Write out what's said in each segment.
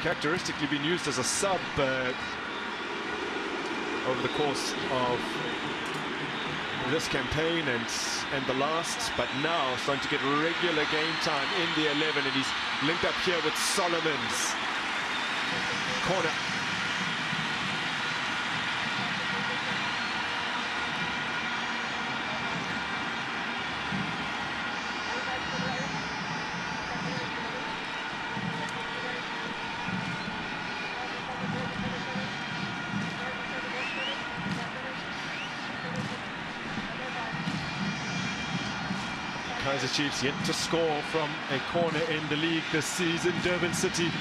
characteristically been used as a sub over the course of this campaign and the last, but now starting to get regular game time in the 11, and he's linked up here with Solomons. Corner. Kaizer Chiefs yet to score from a corner in the league this season. Durban City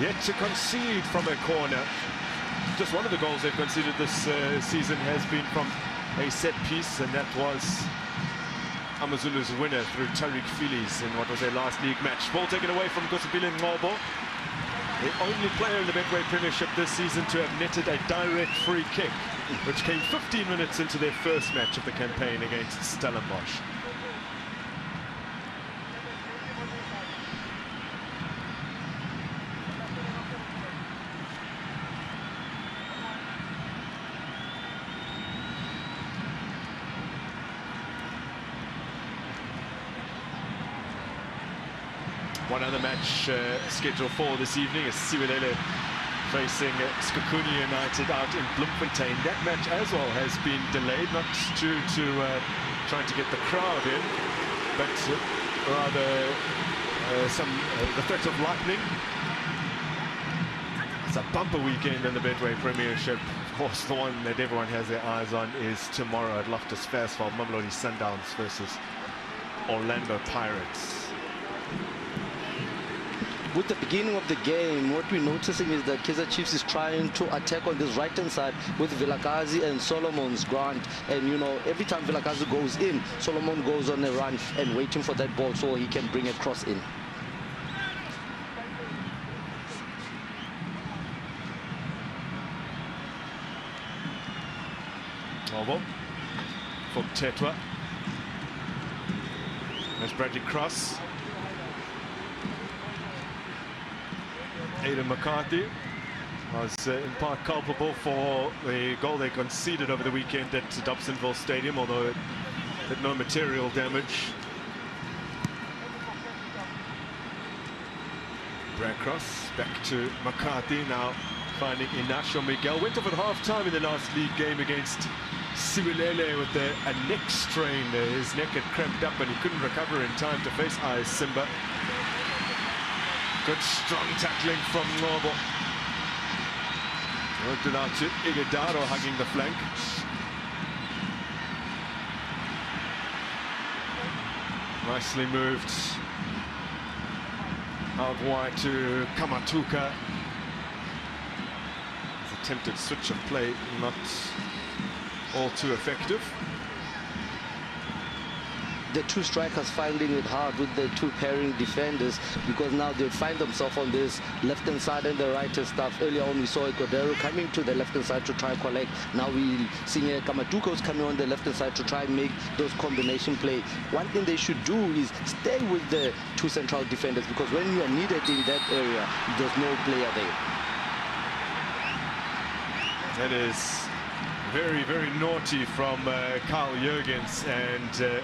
yet to concede from a corner. Just one of the goals they've conceded this season has been from a set piece, and that was Amazulu's winner through Tariq Phillies in what was their last league match. Ball taken away from Gosipile Ngobo, the only player in the Betway Premiership this season to have netted a direct free kick, which came 15 minutes into their first match of the campaign against Stellenbosch. One other match scheduled for this evening is Siwelele facing Skakuni United out in Bloemfontein. That match as well has been delayed, not due to trying to get the crowd in, but rather the threat of lightning. It's a bumper weekend in the Betway Premiership. Of course, the one that everyone has their eyes on is tomorrow at Loftus Versfeld, Mamelodi Sundowns versus Orlando Pirates. With the beginning of the game, what we're noticing is that Kaizer Chiefs is trying to attack on this right-hand side with Vilakazi and Solomon's Grant. And, you know, every time Vilakazi goes in, Solomon goes on a run and waiting for that ball so he can bring a cross in. Novel from Tetwa. There's Bradley Cross. Aidan McCarthy was in part culpable for the goal they conceded over the weekend at Dobsonville Stadium, although it had no material damage. Brad Cross back to McCarthy, now finding Inacio Miguel. Went off at half-time in the last league game against Siwelele with a neck strain. His neck had cramped up and he couldn't recover in time to face Ayes Simba. Good strong tackling from Ngobo. Worked it out to Igedaro hugging the flank. Nicely moved out wide to Kamatuka. His attempted switch of play not all too effective. The two strikers finding it hard with the two pairing defenders, because now they find themselves on this left-hand side and the right-hand stuff. Earlier on we saw Godero coming to the left-hand side to try and collect. Now we seeing Kamatuka coming on the left-hand side to try and make those combination play. One thing they should do is stay with the two central defenders, because when you are needed in that area, there's no player there. That is very, very naughty from Carl Jurgens, and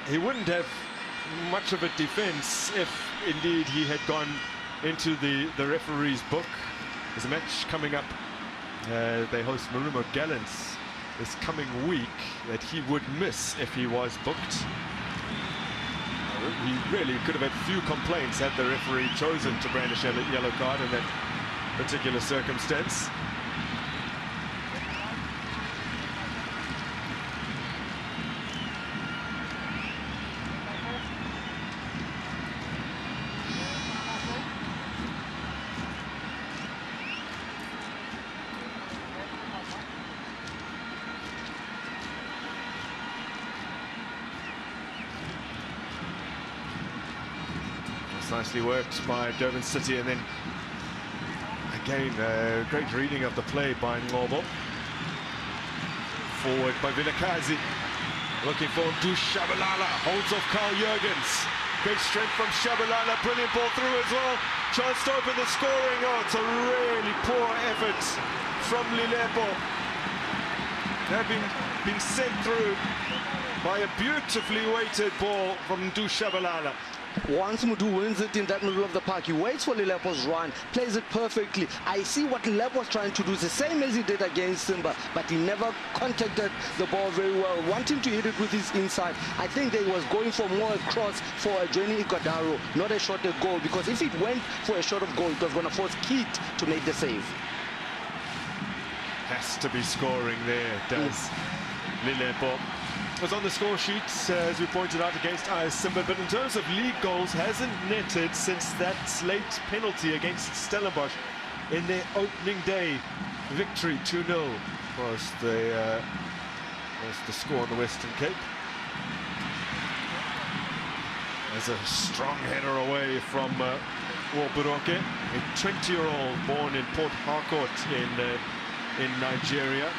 he wouldn't have much of a defense if indeed he had gone into the referee's book. There's a match coming up. They host Marumo Gallants this coming week that he would miss if he was booked. He really could have had few complaints had the referee chosen to brandish a yellow card in that particular circumstance. Nicely worked by Durban City, and then again great reading of the play by Ngobo. Forward by Vilakazi, looking for Dushabalala, holds off Carl Jurgens. Great strength from Shabalala, brilliant ball through as well. Chance to open the scoring. Oh, it's a really poor effort from Lilepo. Having been sent through by a beautifully weighted ball from Ndu Shabalala. Once Mudu wins it in that middle of the park, he waits for Lilepo's run, plays it perfectly. I see what Lilepo's trying to do. It's the same as he did against Simba, but he never contacted the ball very well. Wanting to hit it with his inside. I think they was going for more a cross for a Johnny Ikadaro, not a shot at goal, because if it went for a shot of goal, it was going to force Keith to make the save. Has to be scoring there, does Lilepo. Was on the score sheets, as we pointed out, against IS Simba, but in terms of league goals, hasn't netted since that late penalty against Stellenbosch in their opening day victory. 2-0 was the score on the Western Cape. There's a strong header away from Walburoke, a 20-year-old born in Port Harcourt in Nigeria.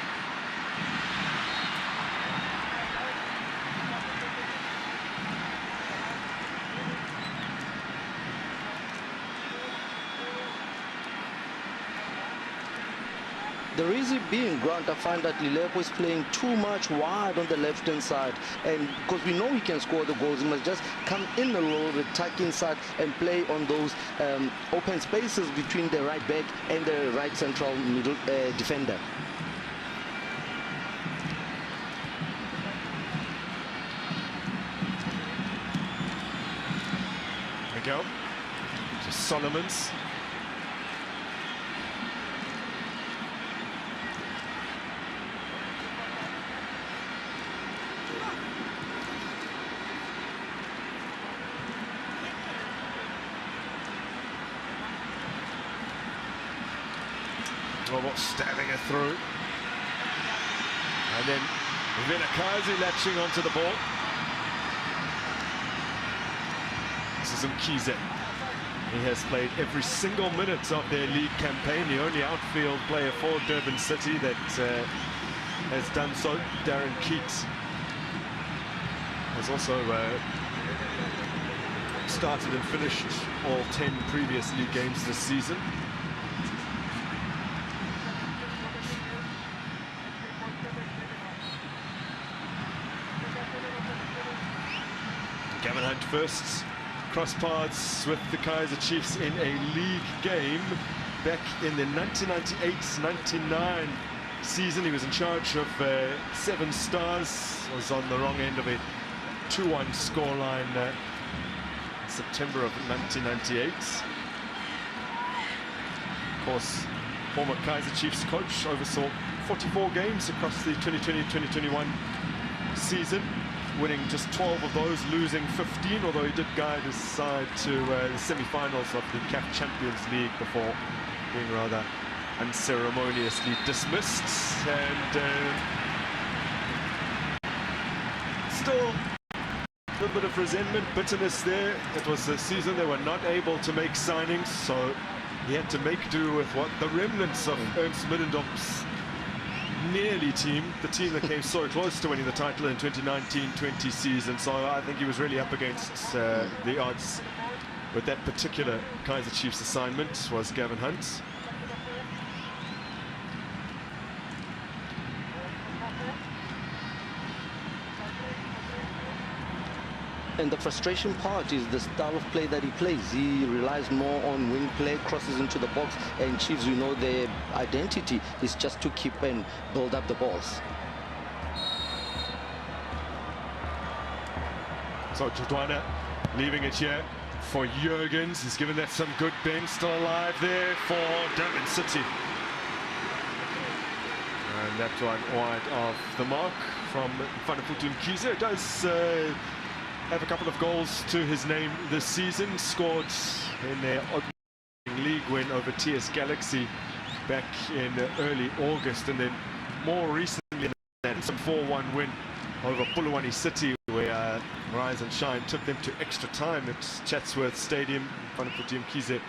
The reason being, Grant, I find that Lilepo is playing too much wide on the left-hand side. And because we know he can score the goals, he must just come in a little bit, tuck inside and play on those open spaces between the right back and the right central middle defender. There we go. To Solomons. Robert stabbing it through. And then Kaizer latching onto the ball. This is Kaizer. He has played every single minute of their league campaign. The only outfield player for Durban City that has done so. Darren Keats has also started and finished all 10 previous league games this season. Gavin Hunt first cross paths with the Kaizer Chiefs in a league game back in the 1998-99 season. He was in charge of 7 Stars, was on the wrong end of a 2-1 scoreline in September of 1998. Of course, former Kaizer Chiefs coach, oversaw 44 games across the 2020-2021 season, winning just 12 of those, losing 15, although he did guide his side to the semi-finals of the CAF Champions League before being rather unceremoniously dismissed. And still a little bit of resentment, bitterness there. It was a season they were not able to make signings, so he had to make do with what the remnants of Ernst Middendorp's nearly team, the team that came so close to winning the title in 2019-20 season. So I think he was really up against the odds with that particular Kaizer Chiefs assignment. Was Gavin Hunt. And the frustration part is the style of play that he plays. He relies more on wing play, crosses into the box, and Chiefs, you know, their identity is just to keep and build up the balls. So Jodwana leaving it here for Jurgens. He's given that some good bend, still alive there for Durban City. And that one wide of the mark from Fanafutun Kaizer. Does have a couple of goals to his name this season. Scored in their opening league win over TS Galaxy back in early August, and then more recently that some 4-1 win over Polokwane City, where Rise and Shine took them to extra time at Chatsworth Stadium. Fanafutun Kaizer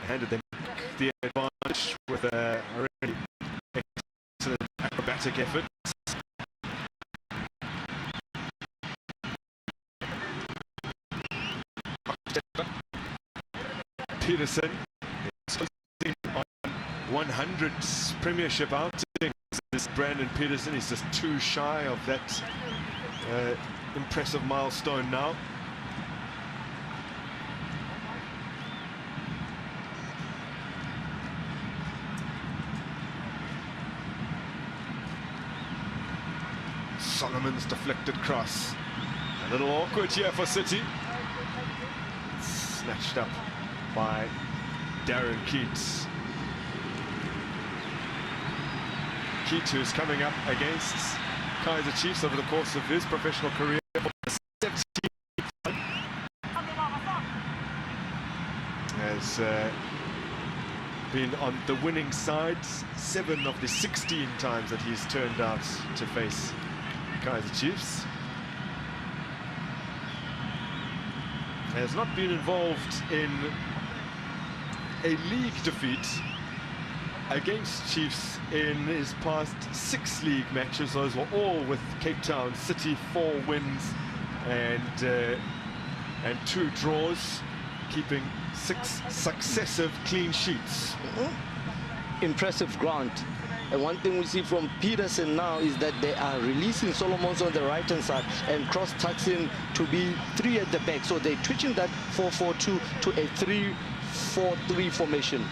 handed them the advantage with a really excellent acrobatic effort. Peterson on 100 Premiership outings. This Brandon Peterson is just too shy of that impressive milestone now. Solomon's deflected cross. A little awkward here for City. Snatched up by Darren Keats. Keats, who's coming up against Kaizer Chiefs over the course of his professional career. Has been on the winning side 7 of the 16 times that he's turned out to face Kaizer Chiefs. Has not been involved in a league defeat against Chiefs in his past 6 league matches. Those were all with Cape Town City, 4 wins and 2 draws, keeping 6 successive clean sheets. Impressive, Grant. And one thing we see from Peterson now is that they are releasing Solomons on the right-hand side and cross-taxing to be 3 at the back. So they're twitching that 4-4-2 to a 3-4-3 formation.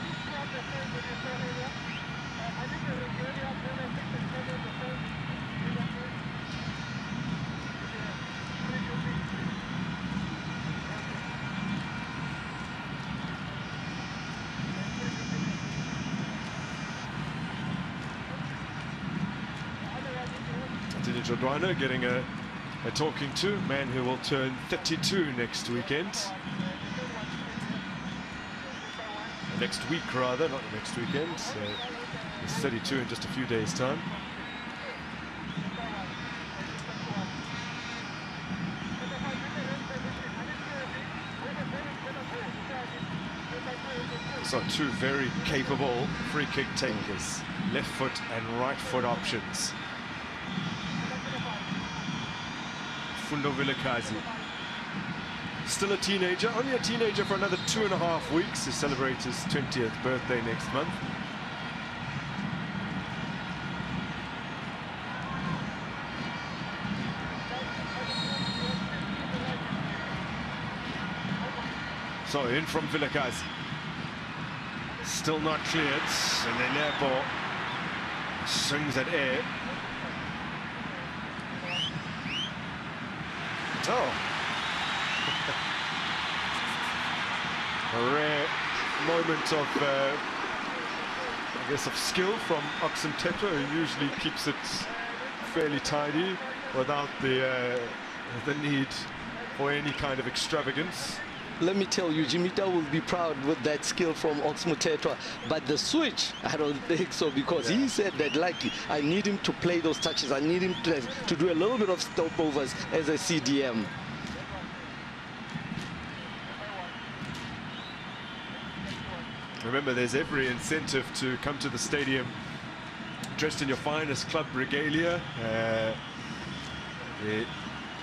Jodwana getting a talking to, man who will turn 32 next weekend. Next week rather, not next weekend. He's 32 in just a few days' time. So 2 very capable free kick takers, left foot and right foot options. Fundo Vilakazi, still a teenager, only a teenager for another 2.5 weeks to celebrate his 20th birthday next month. So in from Vilakazi, still not cleared, and then that ball swings at air. Oh, a rare moment of, I guess, of skill from Oxentetwa, who usually keeps it fairly tidy without the need for any kind of extravagance. Let me tell you, Jimita will be proud with that skill from Oxentetwa, but the switch, I don't think so, because he said that, like, I need him to play those touches, I need him to do a little bit of stopovers as a CDM. Remember, there's every incentive to come to the stadium dressed in your finest club regalia.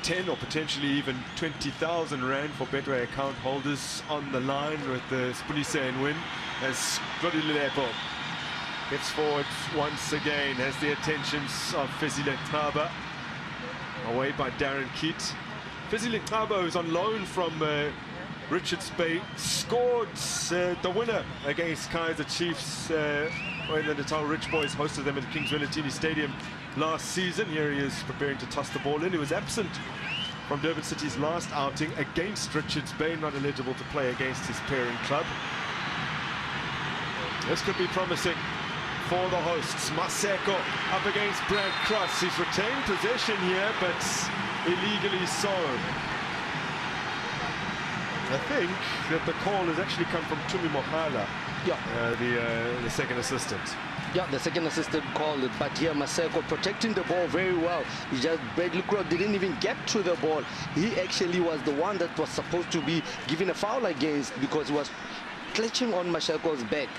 10 or potentially even 20,000 rand for Betway account holders on the line with the Spunise and win, as Glodilepo gets forward once again, has the attentions of Fezile Taba, away by Darren Keat. Fezile Taba, who's on loan from Richards Bay, scored the winner against Kaizer Chiefs when the Natal Rich Boys hosted them at the Kings Wellatini Stadium last season. Here he is preparing to toss the ball in. He was absent from Durban City's last outing against Richards Bay, not eligible to play against his parent club. This could be promising for the hosts. Maseko up against Brad Cross. He's retained possession here, but illegally so. I think that the call has actually come from Tumi Mohala, the second assistant. Yeah, the second assistant called it, but here Maseko protecting the ball very well. He just, Bradley Crow didn't even get to the ball. He actually was the one that was supposed to be given a foul against, because he was clutching on Maseko's back.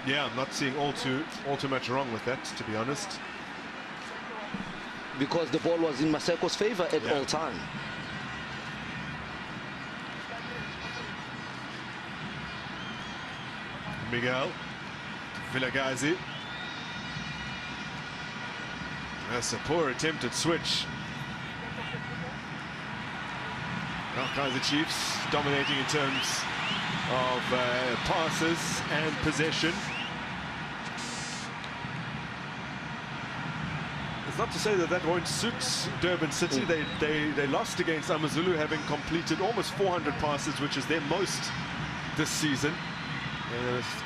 Yeah, I'm not seeing all too much wrong with that, to be honest. Because the ball was in Maseko's favor at all time. Miguel. Vilagazi. That's a poor attempted switch. Now Kaizer Chiefs dominating in terms of passes and possession. It's not to say that that won't suit Durban City. They lost against Amazulu, having completed almost 400 passes, which is their most this season.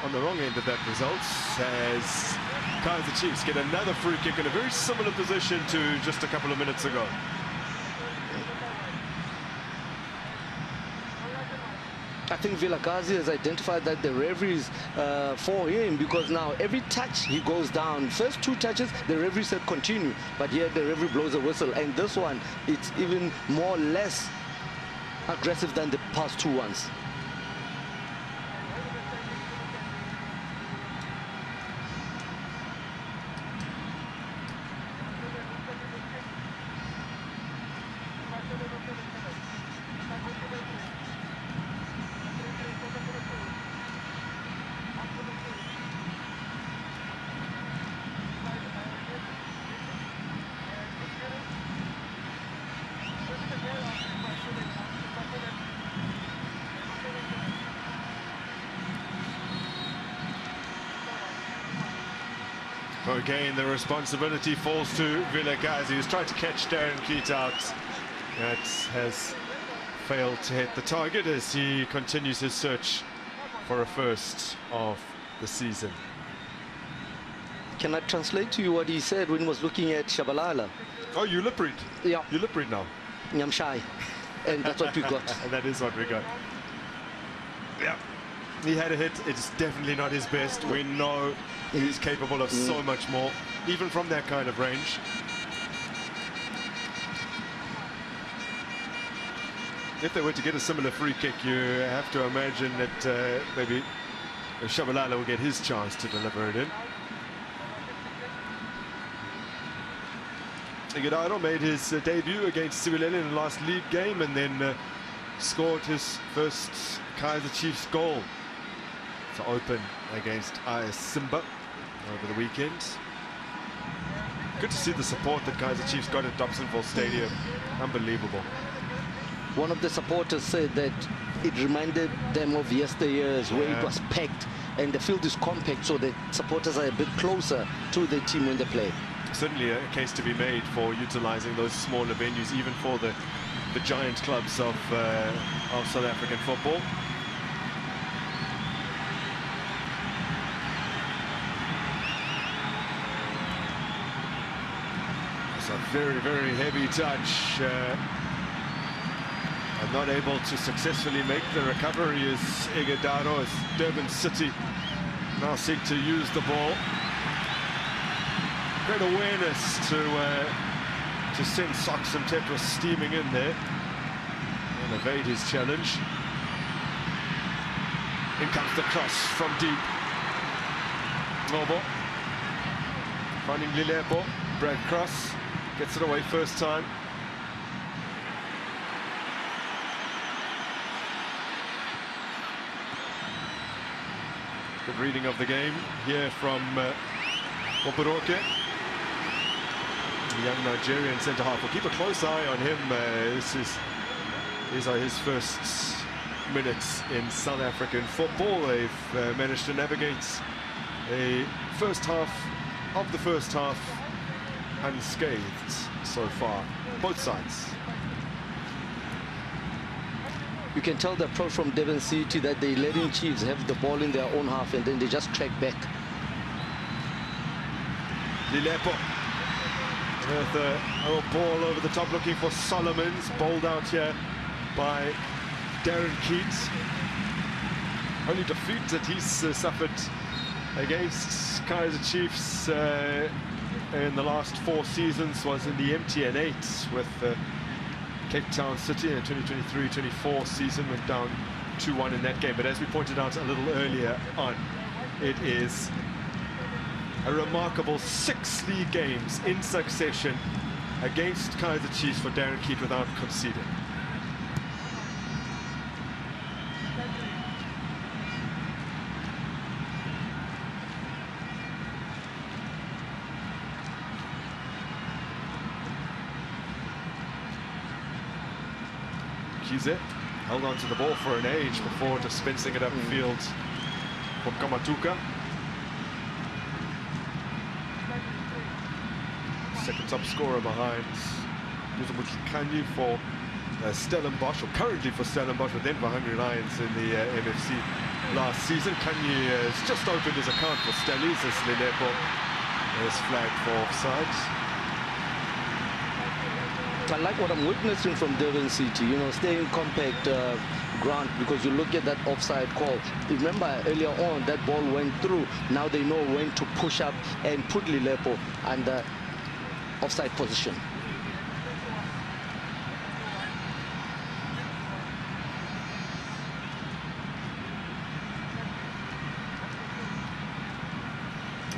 On the wrong end of that result, as Kaizer Chiefs get another free kick in a very similar position to just a couple of minutes ago. I think Vilagazi has identified that the referee is for him, because now every touch he goes down. First 2 touches, the referee said continue, but here the referee blows a whistle, and this one, it's even more less aggressive than the past 2 ones. Again, the responsibility falls to Vilagazi, who's tried to catch Darren Keat out. That has failed to hit the target as he continues his search for a first of the season. Can I translate to you what he said when he was looking at Shabalala? Oh, you lip read? Yeah. You lip read now? I'm shy. And that's what we got. And that is what we got. Yeah. He had a hit. It's definitely not his best. We know he's capable of so much more, even from that kind of range. If they were to get a similar free kick, you have to imagine that maybe Shabalala will get his chance to deliver it in. Ighodaro made his debut against Sibilele in the last league game, and then scored his first Kaizer Chiefs goal to open against IS Simba over the weekend. Good to see the support that Kaizer Chiefs got at Dobsonville Stadium. Unbelievable. One of the supporters said that it reminded them of yesteryears, where it was packed and the field is compact, so the supporters are a bit closer to the team when they play. Certainly a case to be made for utilizing those smaller venues, even for the giant clubs of South African football. It's a very, very heavy touch. And not able to successfully make the recovery is Ighodaro, as Durban City now seek to use the ball. Great awareness to send Socks and Tetris steaming in there and evade his challenge. In comes the cross from deep. Nobo finding Lilepo. Brad Cross gets it away first time. Good reading of the game here from Operoke. The young Nigerian centre-half. We'll keep a close eye on him. These are his first minutes in South African football. They've managed to navigate a first half of the first half unscathed so far, both sides. You can tell the approach from Durban City that they letting Chiefs have the ball in their own half and then they just track back. Lilepo with a ball over the top, looking for Solomons, bowled out here by Darren Keat. Only defeat that he's suffered against Kaizer Chiefs in the last 4 seasons was in the MTN 8 with Cape Town City in the 2023-24 season. Went down 2-1 in that game. But as we pointed out a little earlier on, it is a remarkable 6 league games in succession against Kaizer Chiefs for Darren Keat without conceding. Kaizer held on to the ball for an age before dispensing it upfield for Kamatuka. Second top scorer behind Kaizer for Stellenbosch, or currently for Stellenbosch, but then for Hungry Lions in the MFC last season. Kaizer has just opened his account for Stellies as Lilepo is flagged for offside. I like what I'm witnessing from Durban City, you know, staying compact, Grant, because you look at that offside call. Remember earlier on that ball went through. Now they know when to push up and put Lilepo under offside position.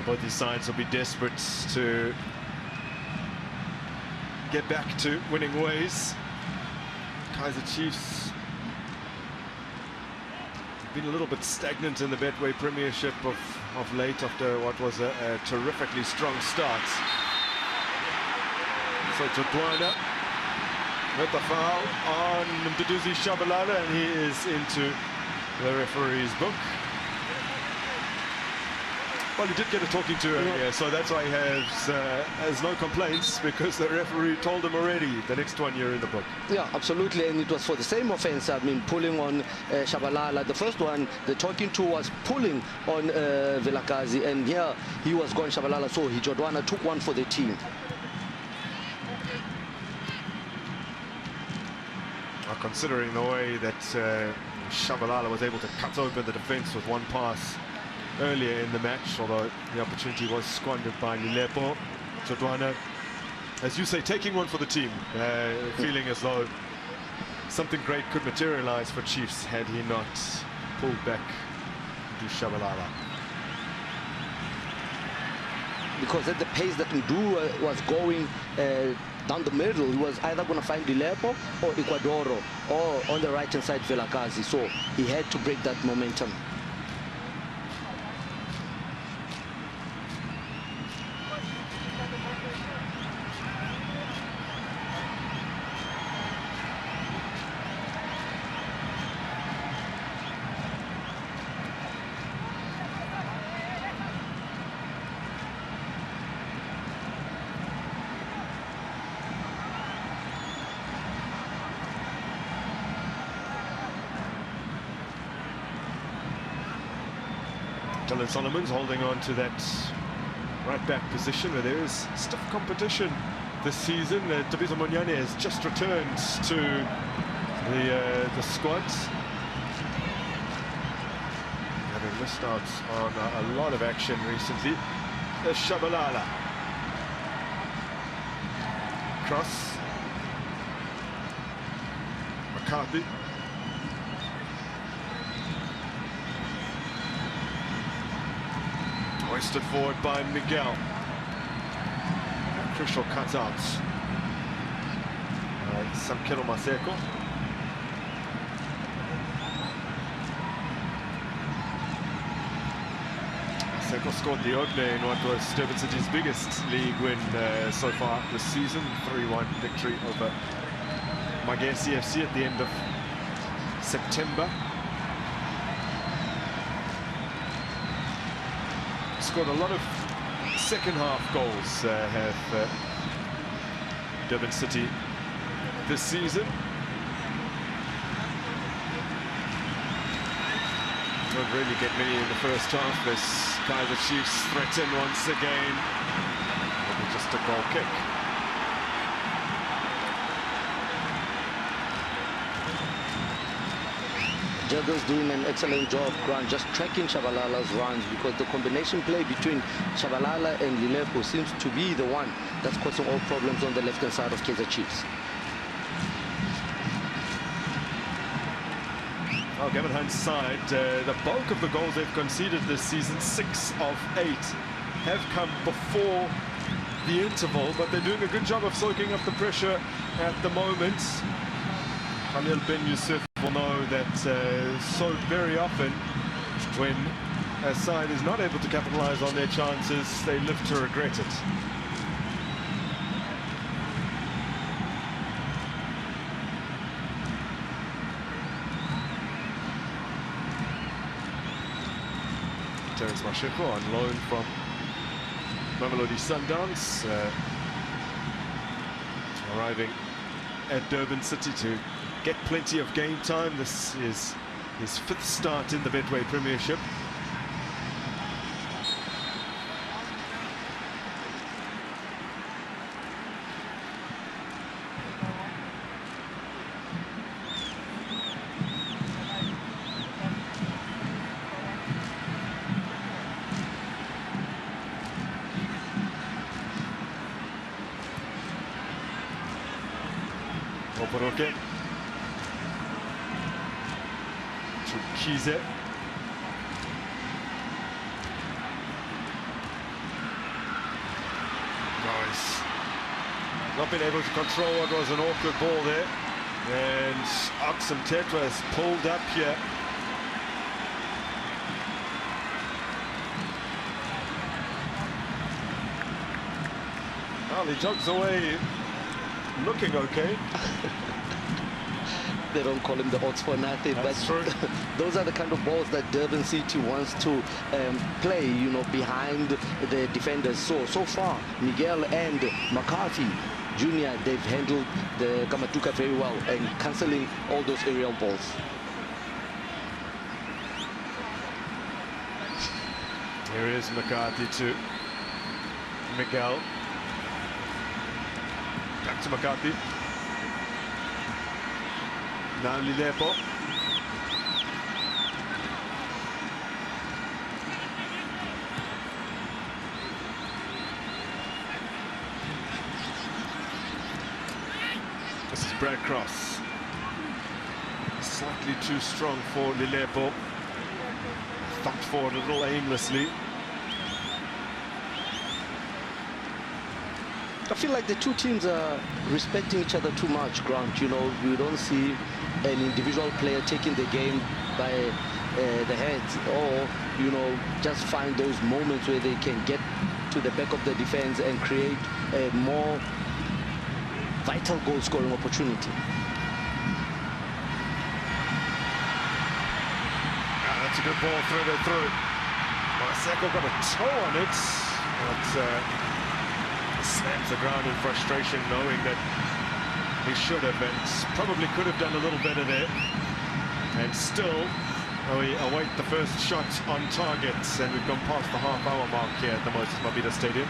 Both these sides will be desperate to get back to winning ways. Kaizer Chiefs been a little bit stagnant in the Betway Premiership of late after what was a terrifically strong start. So Jodwana with the foul on Mduduzi Shabalala, and he is into the referee's book. Well, he did get a talking to earlier, so that's why he has no complaints, because the referee told him already, the next one you're in the book. Yeah, absolutely, and it was for the same offense. I mean, pulling on Shabalala. The first one, the talking to was pulling on Vilakazi, and here he was going Shabalala, so Jodwana took one for the team. Well, considering the way that Shabalala was able to cut open the defense with one pass earlier in the match, although the opportunity was squandered by Lilepo. Jodwana, as you say, taking one for the team, feeling as though something great could materialize for Chiefs had he not pulled back to Shabalala. Because at the pace that Ndu was going down the middle, he was either going to find Lilepo or Ecuadoro, or on the right-hand side Vilakazi, so he had to break that momentum. Dylan Solomon's holding on to that right back position where there is stiff competition this season. Tabiso Monyane has just returned to the squad, having missed out on a lot of action recently. Shabalala cross, McCarthy. Hoisted forward by Miguel. A crucial cutout. Samkelo Maseko. Maseko scored the opener in what was Durban City's biggest league win so far this season. 3-1 victory over Magesi FC at the end of September. Scored a lot of second half goals have Durban City this season. Don't really get many in the first half as Kaizer Chiefs threaten once again. Maybe just a goal kick. Jagger's doing an excellent job, Grant, just tracking Shabalala's runs, because the combination play between Shabalala and Lilepo seems to be the one that's causing all problems on the left-hand side of Kaizer Chiefs. Oh, Gavin Hunt's side, the bulk of the goals they've conceded this season, 6 of 8, have come before the interval, but they're doing a good job of soaking up the pressure at the moment. Khalil Ben Yusuf will know that so very often when a side is not able to capitalize on their chances, they live to regret it. Terence Mashiko on loan from Mamelodi Sundowns, arriving at Durban City to get plenty of game time. This is his 5th start in the Betway Premiership. Oporoke to Kaizer. Nice. Not been able to control what was an awkward ball there. And Oxen Tetwa has pulled up here. Well, he jogs away looking okay. They don't call him the odds for nothing. That's but true. Those are the kind of balls that Durban City wants to play, you know, behind the defenders. So far, Miguel and McCarthy Jr., they've handled the Kamatuka very well and cancelling all those aerial balls. Here is McCarthy to Miguel. Back to McCarthy. Now Lilepo. This is Brad Cross. Slightly too strong for Lilepo. Thumped forward a little aimlessly. I feel like the two teams are respecting each other too much, Grant. You know, we don't see an individual player taking the game by the heads, or, you know, just find those moments where they can get to the back of the defense and create a more vital goal-scoring opportunity. That's a good ball through. Maseko got a toe on it, but slams the ground in frustration, knowing that he should have and probably could have done a little better there. And still, we await the first shot on target, and we've gone past the half-hour mark here at the Moses Mabhida Stadium.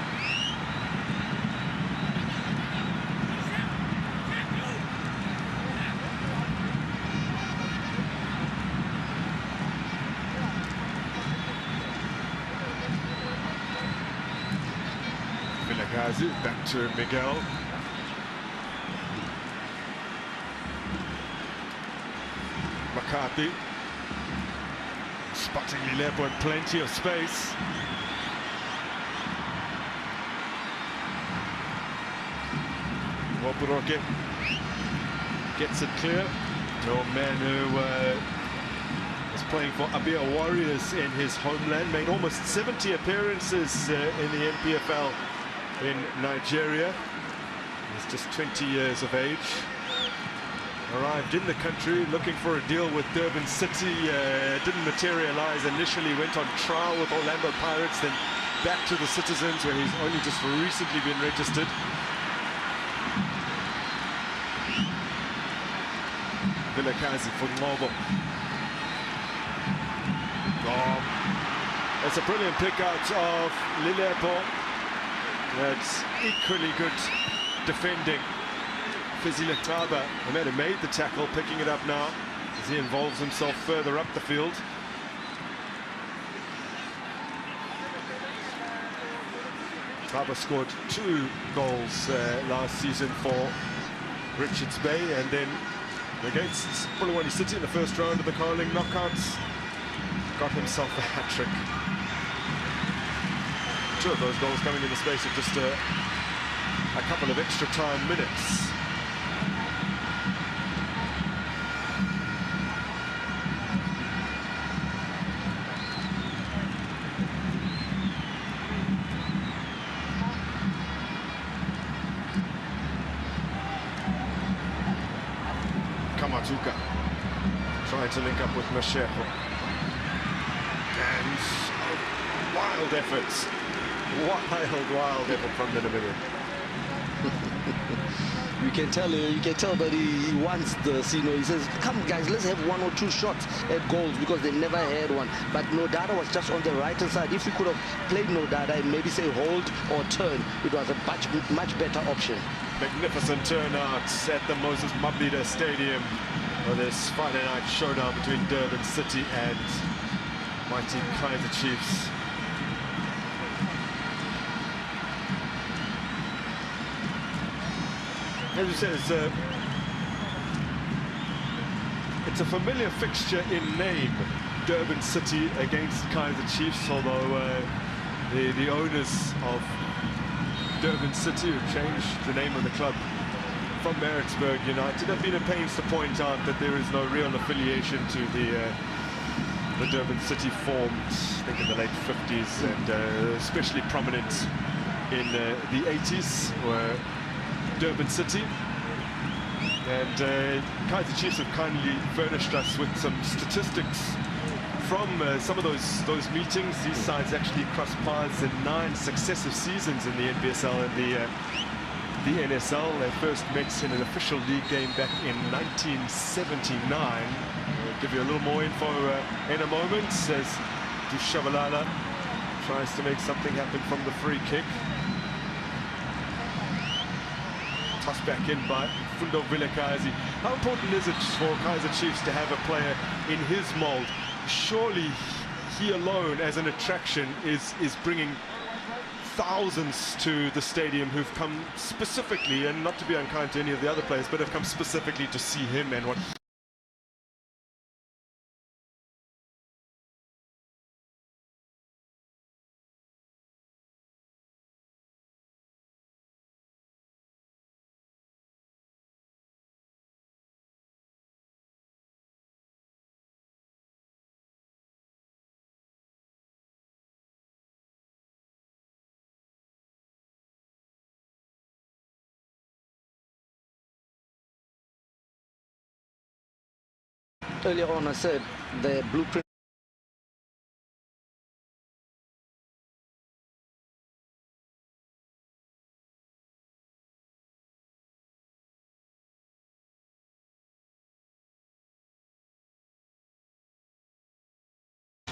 Back to Miguel. McCarthy spotting Lilepo in plenty of space. Oporoke gets it clear. The old man who was playing for Abia Warriors in his homeland, made almost 70 appearances in the NPFL in Nigeria. He's just 20 years of age. Arrived in the country looking for a deal with Durban City. Didn't materialize initially, went on trial with Orlando Pirates, then back to the Citizens, where he's only just recently been registered. Vilakazi for Novo. Oh, that's a brilliant pick out of Lilepo. That's equally good defending. Fizile Taba, the man who made the tackle, picking it up now as he involves himself further up the field. Taba scored 2 goals last season for Richards Bay, and then against Polokwane City in the first round of the Carling knockouts, got himself a hat-trick. 2 of those goals coming in the space of just a couple of extra time minutes. Kamatuka trying to link up with Masheko. And Wild efforts. Wild effort from the Namibian. You can tell that he wants this, you know. He says, come guys, let's have one or two shots at goals, because they never had one. But Nodada was just on the right hand side. If you could have played Nodada and maybe say hold or turn, it was a much better option. Magnificent turnout at the Moses Mabhida Stadium for this Friday night showdown between Durban City and mighty Kaizer Chiefs. As you said, it's a familiar fixture in name, Durban City against Kaizer Chiefs, although the owners of Durban City, who changed the name of the club from Maritzburg United, have been at pains to point out that there is no real affiliation to the Durban City formed, I think, in the late 50s, and especially prominent in the 80s, where Durban City. And Kaizer Chiefs have kindly furnished us with some statistics from some of those meetings. These sides actually crossed paths in 9 successive seasons in the NPSL and the NSL. They first met in an official league game back in 1979. We'll give you a little more info in a moment as Dushabalala tries to make something happen from the free kick. Tossed back in by Fundo Vilakazi. How important is it for Kaizer Chiefs to have a player in his mould? Surely he alone, as an attraction, is bringing thousands to the stadium who've come specifically, and not to be unkind to any of the other players, but have come specifically to see him and what Earlier on, I said the blueprint.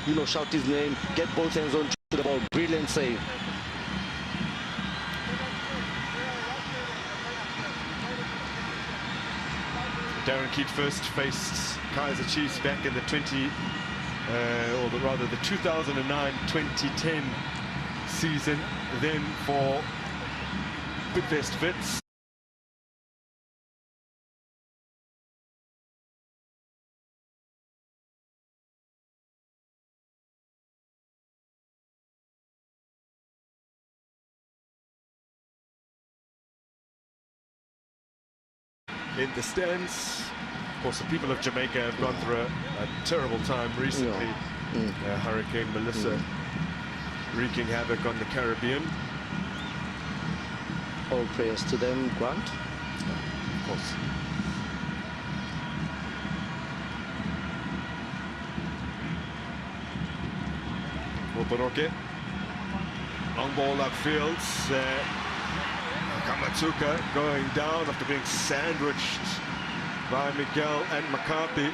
You know, shout his name, get both hands on to the ball. Brilliant save. Darren Keat first faced Kaizer Chiefs back in the 2009-2010 season, then for Bidvest Wits. In the stands. Of course, the people of Jamaica have gone through a terrible time recently. Hurricane Melissa wreaking havoc on the Caribbean. All prayers to them, Grant. Of course. Oporoke. Long ball upfield. Kamatuka going down after being sandwiched by Miguel and McCarthy.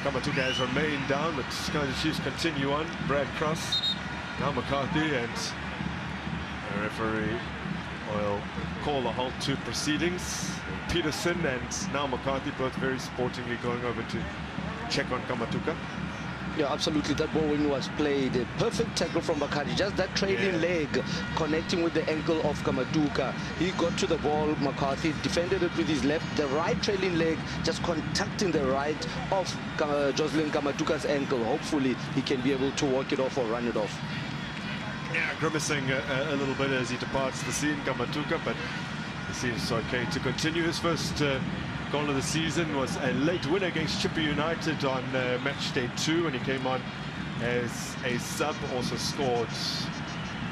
Kamatuka has remained down, but Kaizer Chiefs continue on. Brad Cross, now McCarthy, and the referee will call a halt to proceedings. Peterson and now McCarthy both very sportingly going over to check on Kamatuka. Yeah, absolutely. That ball when it was played, a perfect tackle from McCarthy. Just that trailing leg connecting with the ankle of Kamatuka. He got to the ball, McCarthy defended it with his left. The right trailing leg just contacting the right of Jocelyn Kamatuka's ankle. Hopefully he can be able to walk it off or run it off. Yeah, grimacing a little bit as he departs the scene, Kamatuka, but he seems okay to continue. His first goal of the season was a late win against Chippa United on match day 2, and he came on as a sub. Also scored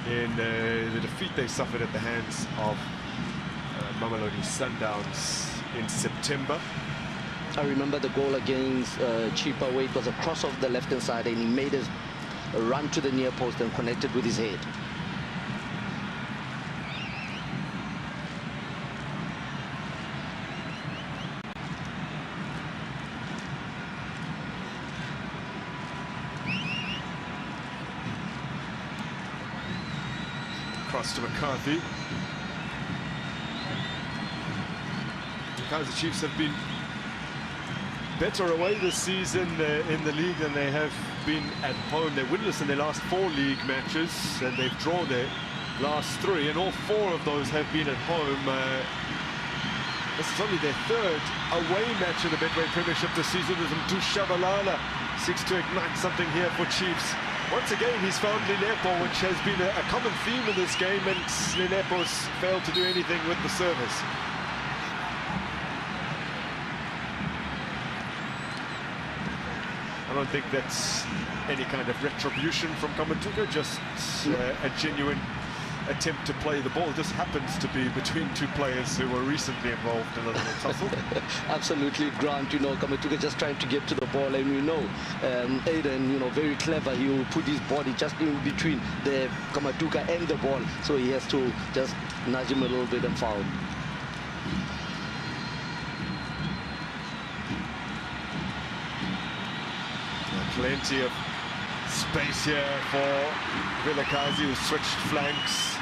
in the defeat they suffered at the hands of Mamelodi Sundowns in September. I remember the goal against Chipa where it was a cross off the left-hand side and he made a run to the near post and connected with his head. Cross to McCarthy. The Kaizer Chiefs have been better away this season in the league than they have been at home. They're winless in their last 4 league matches and they've drawn their last 3, and all 4 of those have been at home. This is only their 3rd away match in the Betway Premiership this season as Mdushabalala seeks to ignite something here for Chiefs. Once again, he's found Linepo, which has been a common theme in this game, and Linepo's failed to do anything with the service. I don't think that's any kind of retribution from Kamatuka, just a genuine attempt to play the ball. It just happens to be between 2 players who were recently involved in a little tussle. Absolutely, Grant. You know, Kamatuka just trying to get to the ball, and we know Aiden, you know, very clever. He will put his body just in between the Kamatuka and the ball, so he has to just nudge him a little bit and foul. Plenty of space here for Vilakazi, who switched flanks.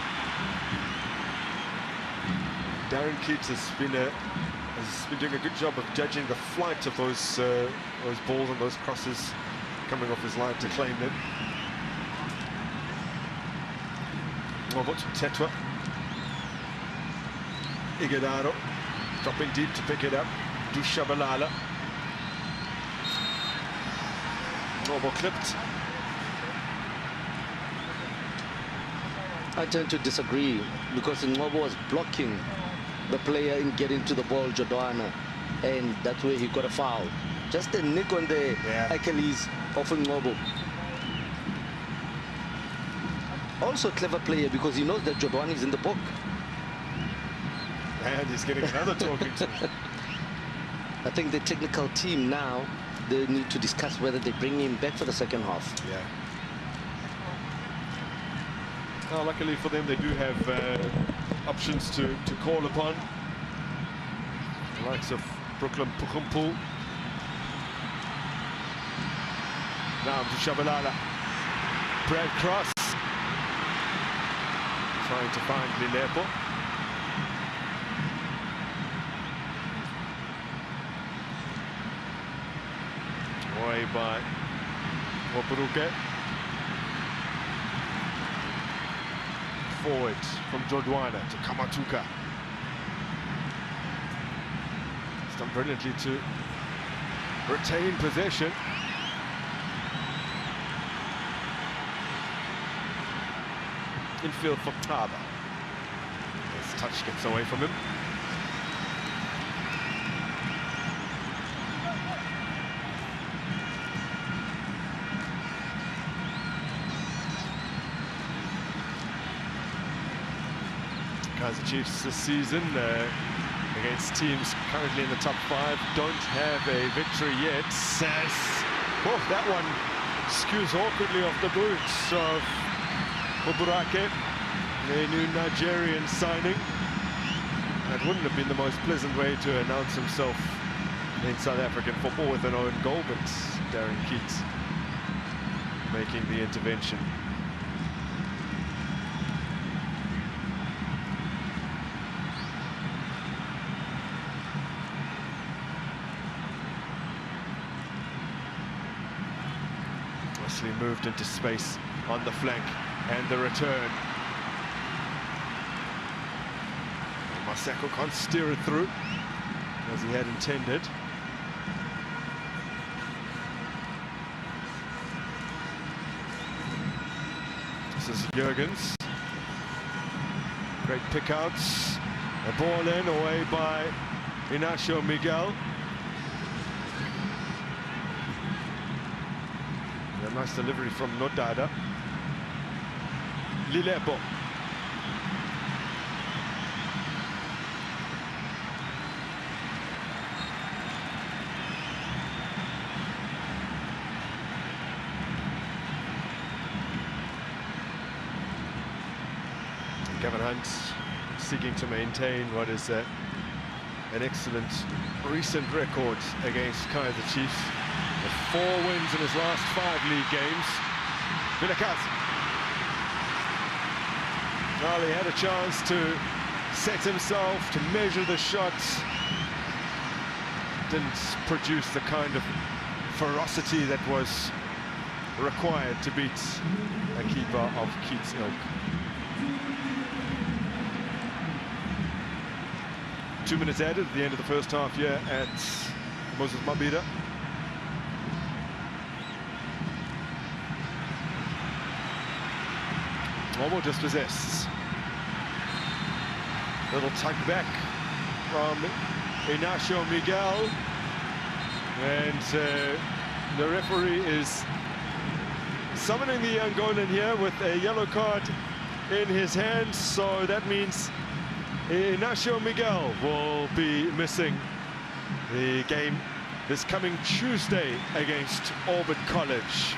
Darren Keats has been doing a good job of judging the flight of those balls and those crosses coming off his line to claim them. Robert Tetwa. Iguodaro dropping deep to pick it up. Dushabalala. Noble clipped. I tend to disagree because Ngobo was blocking the player in getting to the ball, Jodwana, and that's where he got a foul. Just a nick on the Achilles of Ngobo. Also a clever player because he knows that Jodwana is in the book. And he's getting another talking to. I think the technical team now, they need to discuss whether they bring him back for the second half. Yeah. Well, luckily for them, they do have options to call upon. The likes of Brooklyn Pukumpu. Now to Shabalala. Brad Cross. Trying to find Linepo. Away by Wapuruke. Forward from Jodwana to Kamatuka. He's done brilliantly to retain possession. Infield for Taba. His touch gets away from him. Kaizer Chiefs this season against teams currently in the top 5 don't have a victory yet. Oh, that one skews awkwardly off the boots of Oburake, the new Nigerian signing. That wouldn't have been the most pleasant way to announce himself in South African football with an own goal, but Darren Keats making the intervention. Moved into space on the flank, and the return. Maseko can't steer it through as he had intended. This is Jurgens. Great pickouts. A ball in, away by Inacio Miguel. Nice delivery from Nodada. Lilebo. Gavin Hunt seeking to maintain what is an excellent recent record against Kaizer Chiefs. With 4 wins in his last 5 league games. Vilakazi. Well, he had a chance to set himself, to measure the shots. Didn't produce the kind of ferocity that was required to beat a keeper of Keats ilk. 2 minutes added at the end of the first half here at Moses Mabhida. Momo dispossessed. Little tug back from Inacio Miguel. And the referee is summoning the Angolan here with a yellow card in his hand. So that means Inacio Miguel will be missing the game this coming Tuesday against Orbit College.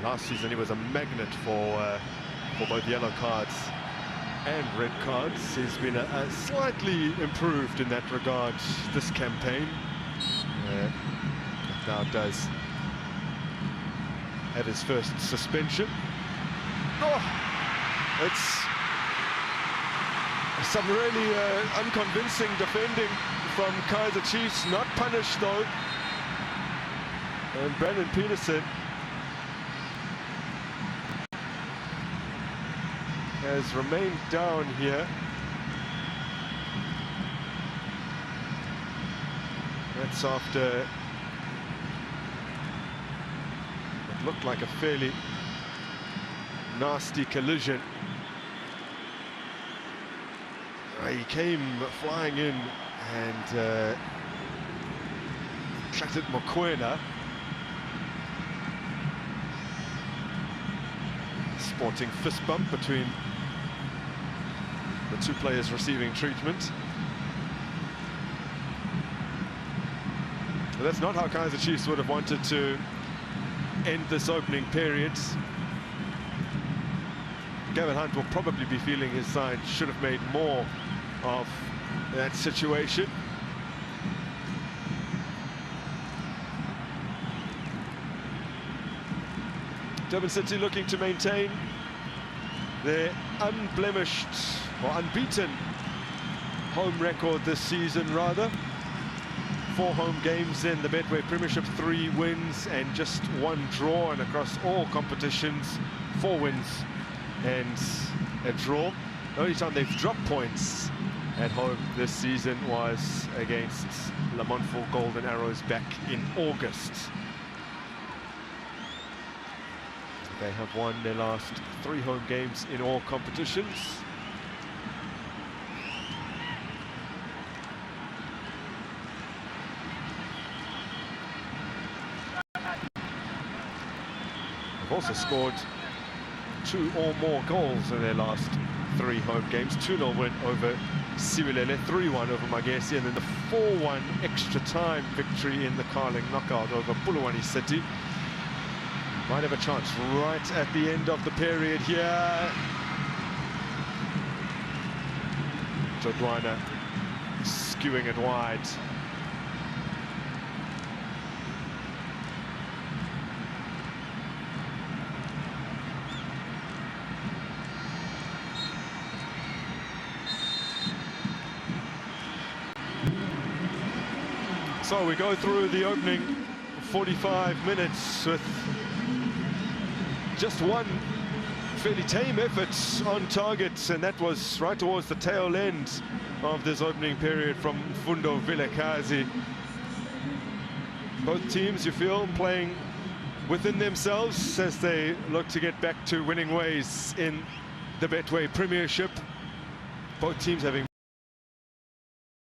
Last season he was a magnet for both yellow cards and red cards. He's been slightly improved in that regard this campaign. Now does have his first suspension. Oh, it's some really unconvincing defending from Kaizer Chiefs. Not punished though. And Brandon Peterson has remained down here. That's after what looked like a fairly nasty collision. He came flying in and attracted Mokoena. Sporting fist bump between the 2 players receiving treatment. But that's not how Kaizer Chiefs would have wanted to end this opening period. Gavin Hunt will probably be feeling his side should have made more of that situation. Durban City looking to maintain their unblemished or unbeaten home record this season, rather. 4 home games in the Betway Premiership, 3 wins and just 1 draw, and across all competitions 4 wins and a draw. The only time they've dropped points at home this season was against Lamontfort Golden Arrows back in August. They have won their last 3 home games in all competitions. They've also scored 2 or more goals in their last 3 home games. 2-0 win over Siwilele, 3-1 over Magesi, and then the 4-1 extra time victory in the Carling knockout over Polokwane City. Might have a chance right at the end of the period here. Jodwana skewing it wide. So we go through the opening 45 minutes with just 1 fairly tame effort on target, and that was right towards the tail end of this opening period from Fundo Vilakazi. Both teams, you feel, playing within themselves as they look to get back to winning ways in the Betway Premiership. both teams having